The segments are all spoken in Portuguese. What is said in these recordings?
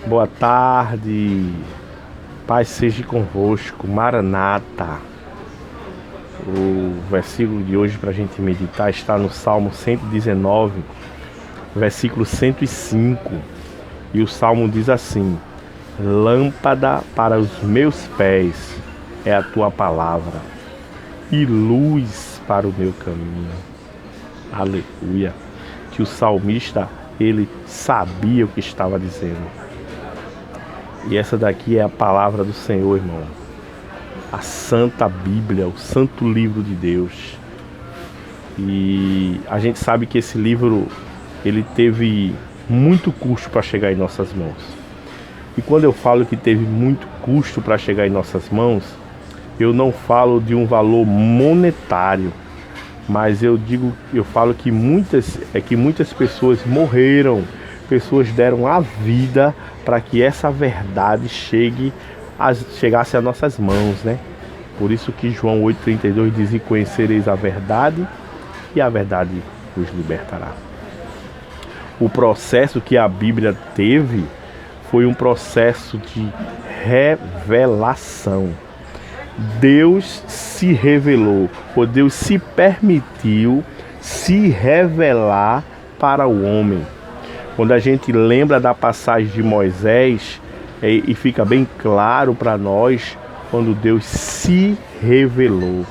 Boa tarde, paz seja convosco, Maranata. O versículo de hoje para a gente meditar está no Salmo 119, versículo 105. E o Salmo diz assim: lâmpada para os meus pés é a tua palavra e luz para o meu caminho. Aleluia. Que o salmista, ele sabia o que estava dizendo. E essa daqui é a palavra do Senhor, irmão. A Santa Bíblia, o Santo Livro de Deus. E a gente sabe que esse livro, ele teve muito custo para chegar em nossas mãos. E quando eu falo que teve muito custo para chegar em nossas mãos, eu não falo de um valor monetário, mas eu falo que muitas pessoas morreram, pessoas deram a vida para que essa verdade chegasse às nossas mãos, né? Por isso que João 8,32 diz: e conhecereis a verdade, e a verdade os libertará. O processo que a Bíblia teve foi um processo de revelação. Deus se revelou, ou Deus se permitiu se revelar para o homem. Quando a gente lembra da passagem de Moisés, e fica bem claro para nós quando Deus se revelou.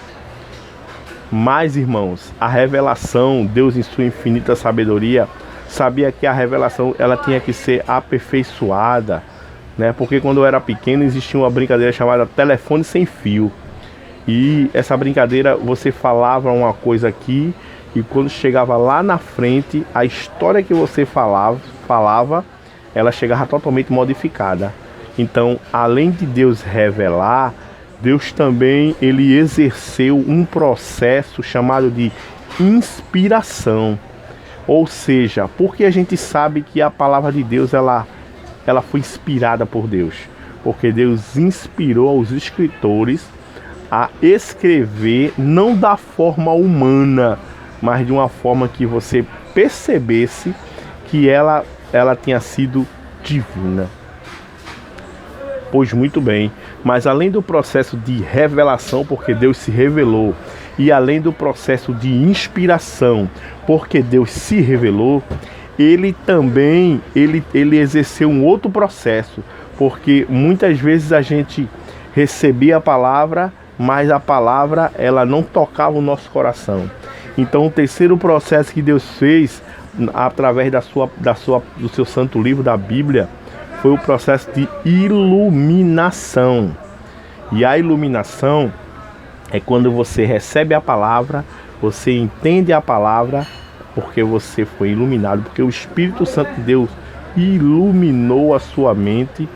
Mas, irmãos, a revelação, Deus em sua infinita sabedoria, sabia que a revelação ela tinha que ser aperfeiçoada, né? Porque quando eu era pequeno existia uma brincadeira chamada telefone sem fio. E essa brincadeira, você falava uma coisa aqui, e quando chegava lá na frente, a história que você falava, ela chegava totalmente modificada. Então, além de Deus revelar, Deus também ele exerceu um processo chamado de inspiração. Ou seja, porque a gente sabe que a palavra de Deus ela foi inspirada por Deus. Porque Deus inspirou os escritores a escrever não da forma humana, mas de uma forma que você percebesse que ela tinha sido divina. Pois muito bem, mas além do processo de revelação, porque Deus se revelou, e além do processo de inspiração, porque Deus se revelou, ele também ele exerceu um outro processo, porque muitas vezes a gente recebia a palavra, mas a palavra ela não tocava o nosso coração. Então o terceiro processo que Deus fez através do seu santo livro da Bíblia foi o processo de iluminação. E a iluminação é quando você recebe a palavra, você entende a palavra, porque você foi iluminado, porque o Espírito Santo de Deus iluminou a sua mente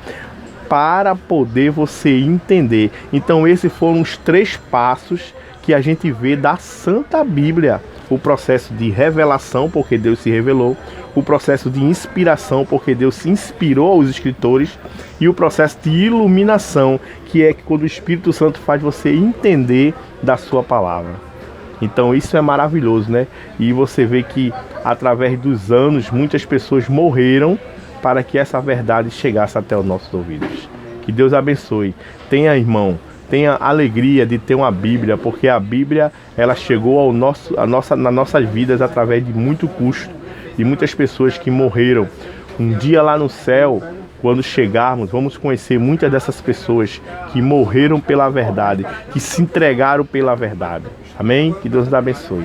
para poder você entender. Então esses foram os 3 passos que a gente vê da Santa Bíblia. O processo de revelação, porque Deus se revelou. O processo de inspiração, porque Deus se inspirou aos escritores. E o processo de iluminação, que é quando o Espírito Santo faz você entender da sua palavra. Então isso é maravilhoso, né? E você vê que através dos anos muitas pessoas morreram para que essa verdade chegasse até os nossos ouvidos. Que Deus abençoe. Tenha, irmão, tenha alegria de ter uma Bíblia, porque a Bíblia ela chegou nas nossas vidas através de muito custo, de muitas pessoas que morreram. Um dia lá no céu, quando chegarmos, vamos conhecer muitas dessas pessoas que morreram pela verdade, que se entregaram pela verdade. Amém? Que Deus nos abençoe.